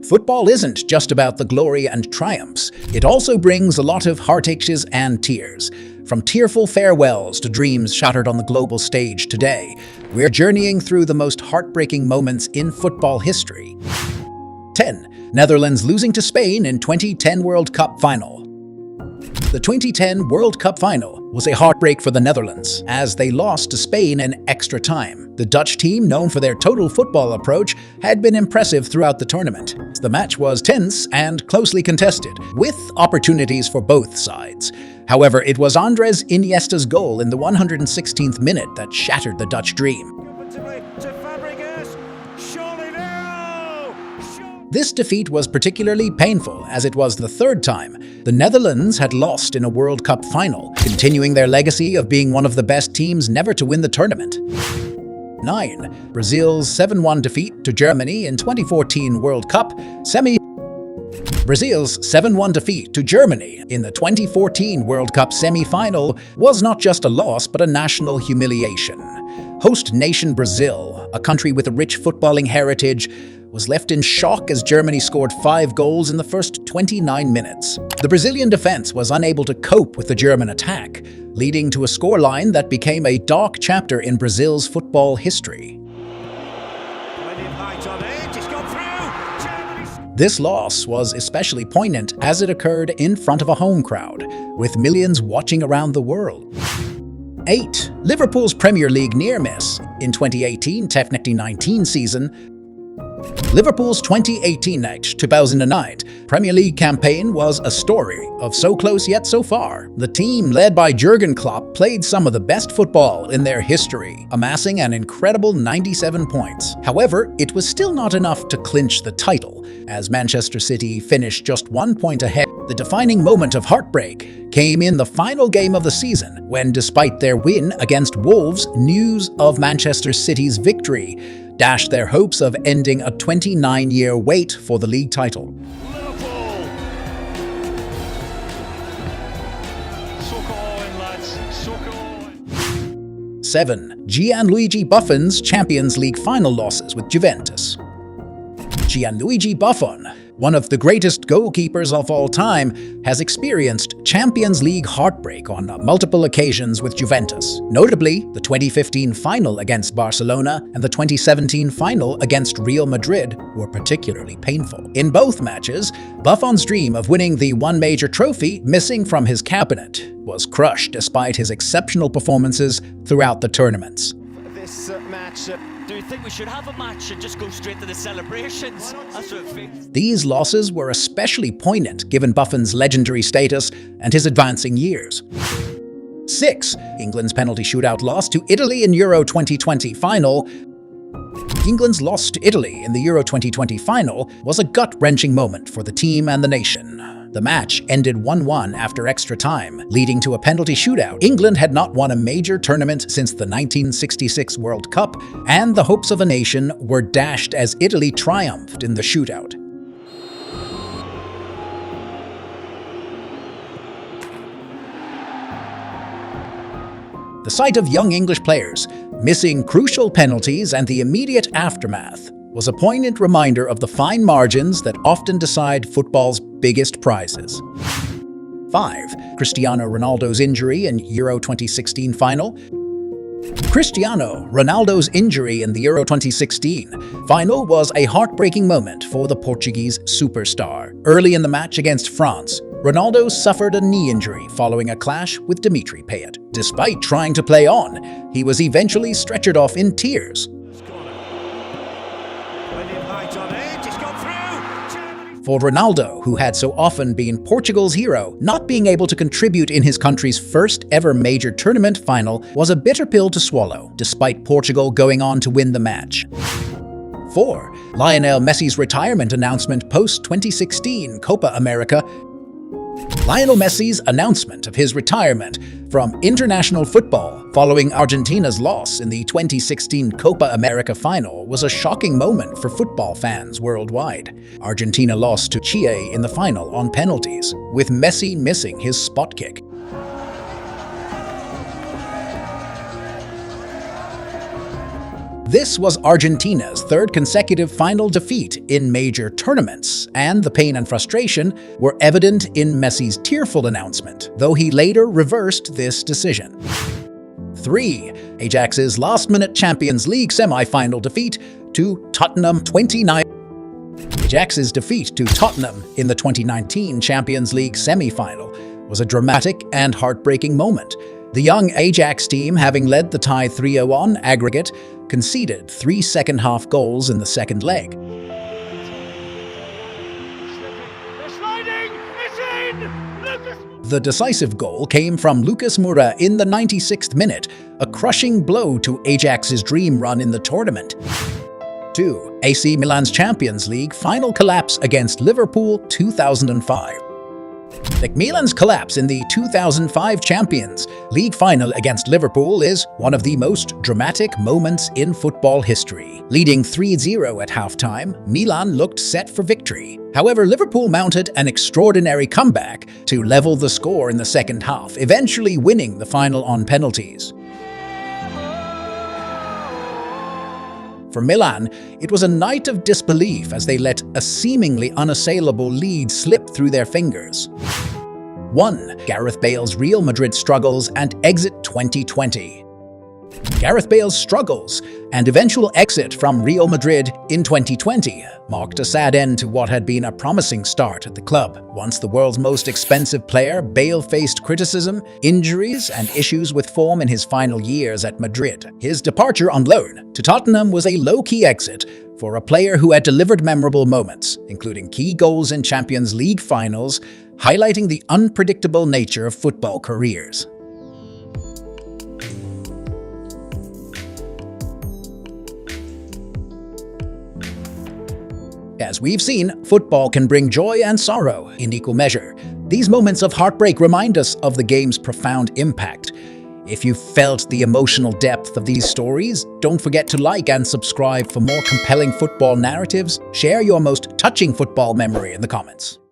Football isn't just about the glory and triumphs. It also brings a lot of heartaches and tears. From tearful farewells to dreams shattered on the global stage today, we're journeying through the most heartbreaking moments in football history. 10. Netherlands losing to Spain in 2010 World Cup final. The 2010 World Cup final was a heartbreak for the Netherlands as they lost to Spain in extra time. The Dutch team, known for their total football approach, had been impressive throughout the tournament. The match was tense and closely contested, with opportunities for both sides. However, it was Andres Iniesta's goal in the 116th minute that shattered the Dutch dream. This defeat was particularly painful as it was the third time the Netherlands had lost in a World Cup final, continuing their legacy of being one of the best teams never to win the tournament. 9. Brazil's 7-1 defeat to Germany in 2014 World Cup semi. Brazil's 7-1 defeat to Germany in the 2014 World Cup semi-final was not just a loss but a national humiliation. Host nation Brazil, a country with a rich footballing heritage, was left in shock as Germany scored 5 goals in the first 29 minutes. The Brazilian defense was unable to cope with the German attack, leading to a scoreline that became a dark chapter in Brazil's football history. This loss was especially poignant as it occurred in front of a home crowd, with millions watching around the world. 8. Liverpool's Premier League near miss in 2018-19 season. Liverpool's 2018-2019 Premier League campaign was a story of so close yet so far. The team, led by Jurgen Klopp, played some of the best football in their history, amassing an incredible 97 points. However, it was still not enough to clinch the title, as Manchester City finished just 1 point ahead. The defining moment of heartbreak came in the final game of the season, when, despite their win against Wolves, news of Manchester City's victory dashed their hopes of ending a 29-year wait for the league title. Liverpool. Soak all in, lads. Soak all in. 7. Gianluigi Buffon's Champions League final losses with Juventus. Gianluigi Buffon, one of the greatest goalkeepers of all time, has experienced Champions League heartbreak on multiple occasions with Juventus. Notably, the 2015 final against Barcelona and the 2017 final against Real Madrid were particularly painful. In both matches, Buffon's dream of winning the one major trophy missing from his cabinet was crushed despite his exceptional performances throughout the tournaments. This match. Do you think we should have a match and just go straight to the celebrations? That's what it feels. These losses were especially poignant given Buffon's legendary status and his advancing years. 6. England's penalty shootout loss to Italy in Euro 2020 final. England's loss to Italy in the Euro 2020 final was a gut-wrenching moment for the team and the nation. The match ended 1-1 after extra time, leading to a penalty shootout. England had not won a major tournament since the 1966 World Cup, and the hopes of a nation were dashed as Italy triumphed in the shootout. The sight of young English players missing crucial penalties and the immediate aftermath was a poignant reminder of the fine margins that often decide football's biggest prizes. 5. Cristiano Ronaldo's injury in Euro 2016 final. Cristiano Ronaldo's injury in the Euro 2016 final was a heartbreaking moment for the Portuguese superstar. Early in the match against France, Ronaldo suffered a knee injury following a clash with Dimitri Payet. Despite trying to play on, he was eventually stretchered off in tears. For Ronaldo, who had so often been Portugal's hero, not being able to contribute in his country's first ever major tournament final was a bitter pill to swallow, despite Portugal going on to win the match. 4. Lionel Messi's retirement announcement post-2016 Copa America. Lionel Messi's announcement of his retirement from international football following Argentina's loss in the 2016 Copa America final was a shocking moment for football fans worldwide. Argentina lost to Chile in the final on penalties, with Messi missing his spot kick. This was Argentina's third consecutive final defeat in major tournaments, and the pain and frustration were evident in Messi's tearful announcement, though he later reversed this decision. 3. Ajax's last-minute Champions League semi-final defeat to Tottenham 29. Ajax's defeat to Tottenham in the 2019 Champions League semi-final was a dramatic and heartbreaking moment. The young Ajax team, having led the tie 3-0 on aggregate, conceded 3 second-half goals in the second leg. The decisive goal came from Lucas Moura in the 96th minute, a crushing blow to Ajax's dream run in the tournament. 2. AC Milan's Champions League final collapse against Liverpool 2005. Milan's collapse in the 2005 Champions League final against Liverpool is one of the most dramatic moments in football history. Leading 3-0 at halftime, Milan looked set for victory. However, Liverpool mounted an extraordinary comeback to level the score in the second half, eventually winning the final on penalties. For Milan, it was a night of disbelief as they let a seemingly unassailable lead slip through their fingers. 1. Gareth Bale's Real Madrid struggles and exit 2020. Gareth Bale's struggles and eventual exit from Real Madrid in 2020 marked a sad end to what had been a promising start at the club. Once the world's most expensive player, Bale faced criticism, injuries, and issues with form in his final years at Madrid. His departure on loan to Tottenham was a low-key exit for a player who had delivered memorable moments, including key goals in Champions League finals, highlighting the unpredictable nature of football careers. As we've seen, football can bring joy and sorrow in equal measure. These moments of heartbreak remind us of the game's profound impact. If you felt the emotional depth of these stories, don't forget to like and subscribe for more compelling football narratives. Share your most touching football memory in the comments.